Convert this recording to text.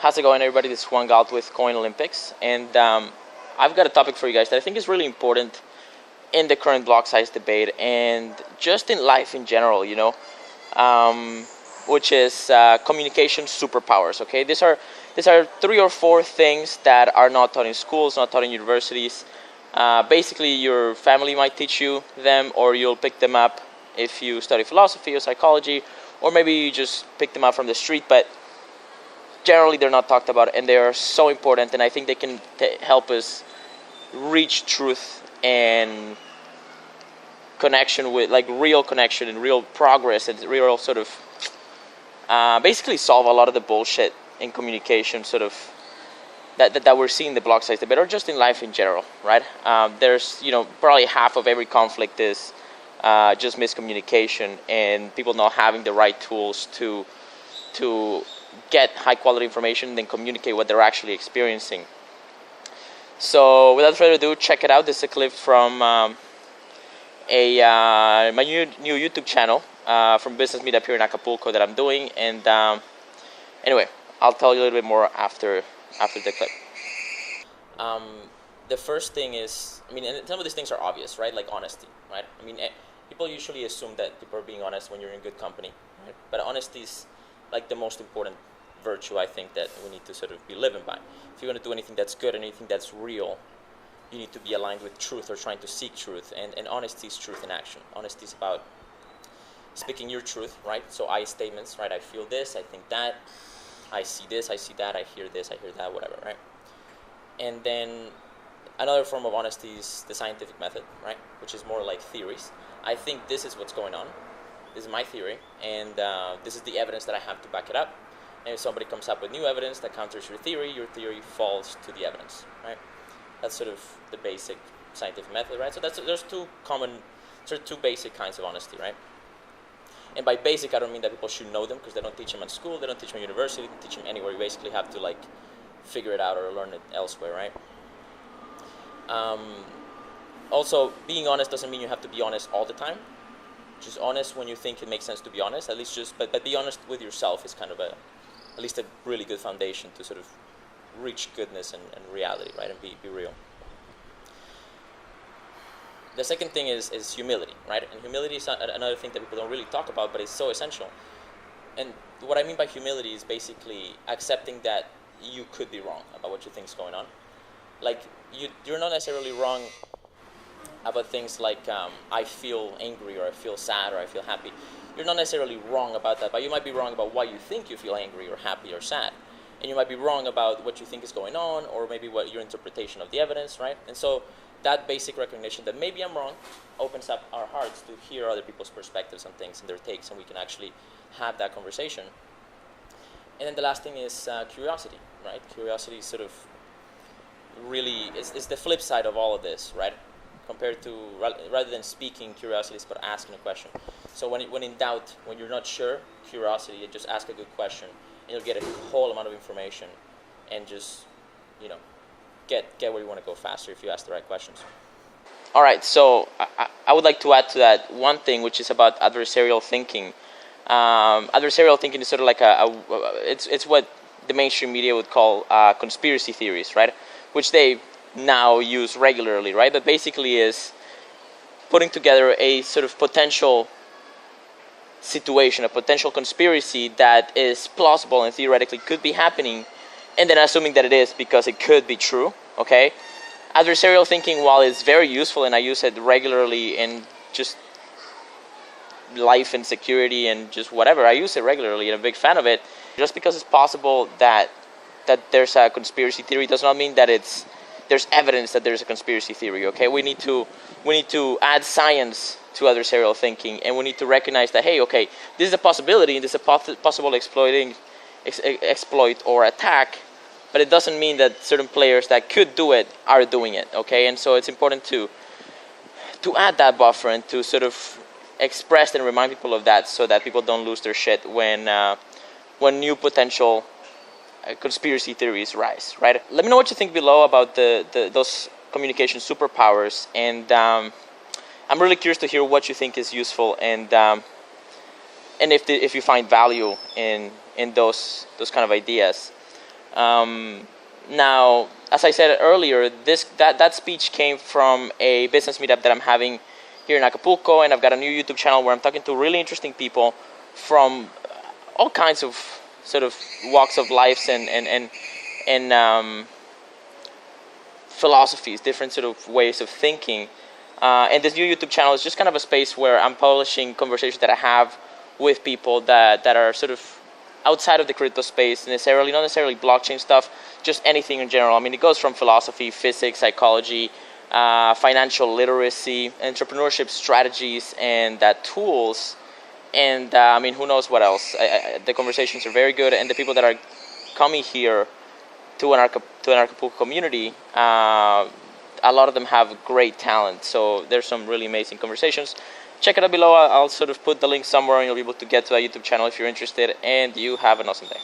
How's it going, everybody? This is Juan Galt with Coin Olympics, and I've got a topic for you guys that I think is really important in the current block size debate and just in life in general, which is communication superpowers. Okay, these are 3 or 4 things that are not taught in schools, not taught in universities. Basically, your family might teach you them, or you'll pick them up if you study philosophy or psychology, or maybe you just pick them up from the street, but generally they're not talked about, and they are so important, and I think they can help us reach truth and connection with, like, real connection and real progress and real sort of basically solve a lot of the bullshit in communication sort of that we're seeing in the block size debate, or just in life in general, right? There's, probably half of every conflict is just miscommunication and people not having the right tools to get high quality information and then communicate what they're actually experiencing. So without further ado, check it out. This is a clip from my new YouTube channel from Business Meetup here in Acapulco that I'm doing. And anyway, I'll tell you a little bit more after the clip. The first thing is, and some of these things are obvious, right? Like honesty, right? People usually assume that people are being honest when you're in good company, right? But honesty is like the most important virtue, I think, that we need to sort of be living by. If you want to do anything that's good, anything that's real, you need to be aligned with truth or trying to seek truth. And honesty is truth in action. Honesty is about speaking your truth, right? So I statements, right? I feel this, I think that, I see this, I see that, I hear this, I hear that, whatever, right? And then another form of honesty is the scientific method, right? Which is more like theories. I think this is what's going on. This is my theory, and this is the evidence that I have to back it up. And if somebody comes up with new evidence that counters your theory falls to the evidence, right? That's sort of the basic scientific method, right? So there's two basic kinds of honesty, right? And by basic, I don't mean that people should know them, because they don't teach them in school, they don't teach them in university, they don't teach them anywhere. You basically have to figure it out or learn it elsewhere, right? Also, being honest doesn't mean you have to be honest all the time. Just honest when you think it makes sense to be honest. At least but be honest with yourself is kind of at least a really good foundation to sort of reach goodness and reality, right? And be real. The second thing is humility, right? And humility is another thing that people don't really talk about, but it's so essential. And what I mean by humility is basically accepting that you could be wrong about what you think is going on. Like, you're not necessarily wrong about things like I feel angry, or I feel sad, or I feel happy. You're not necessarily wrong about that, but you might be wrong about why you think you feel angry or happy or sad. And you might be wrong about what you think is going on, or maybe what your interpretation of the evidence, right? And so that basic recognition that maybe I'm wrong opens up our hearts to hear other people's perspectives on things and their takes, and we can actually have that conversation. And then the last thing is curiosity, right? Curiosity is sort of really is the flip side of all of this, right? Compared to, rather than speaking, curiosity is about asking a question. So when in doubt, when you're not sure, curiosity, you just ask a good question, and you'll get a whole amount of information, and just, get where you want to go faster if you ask the right questions. All right, so I would like to add to that one thing, which is about adversarial thinking. Adversarial thinking is sort of like it's what the mainstream media would call conspiracy theories, right? Which they now use regularly, right? But basically is putting together a sort of potential situation, a potential conspiracy that is plausible and theoretically could be happening, and then assuming that it is because it could be true, okay? Adversarial thinking, while it's very useful, and I use it regularly in just life and security and just whatever, I use it regularly and I'm a big fan of it. Just because it's possible that there's a conspiracy theory does not mean that there's evidence that there's a conspiracy theory, okay? We need to add science to adversarial thinking, and we need to recognize that, hey, okay, this is a possibility, and this is a possible exploit or attack, but it doesn't mean that certain players that could do it are doing it, okay? And so it's important to add that buffer and to sort of express and remind people of that, so that people don't lose their shit when new potential conspiracy theories rise, right? Let me know what you think below about those communication superpowers, and I'm really curious to hear what you think is useful, and if you find value in those kind of ideas. Now, as I said earlier, that speech came from a business meetup that I'm having here in Acapulco, and I've got a new YouTube channel where I'm talking to really interesting people from all kinds of sort of walks of lives and philosophies, different sort of ways of thinking. And this new YouTube channel is just kind of a space where I'm publishing conversations that I have with people that are sort of outside of the crypto space, not necessarily blockchain stuff, just anything in general. I mean, it goes from philosophy, physics, psychology, financial literacy, entrepreneurship strategies, and tools. And I mean, who knows what else? The conversations are very good, and the people that are coming here to an Acapulco community, a lot of them have great talent. So there's some really amazing conversations. Check it out below. I'll sort of put the link somewhere, and you'll be able to get to that YouTube channel if you're interested. And you have an awesome day.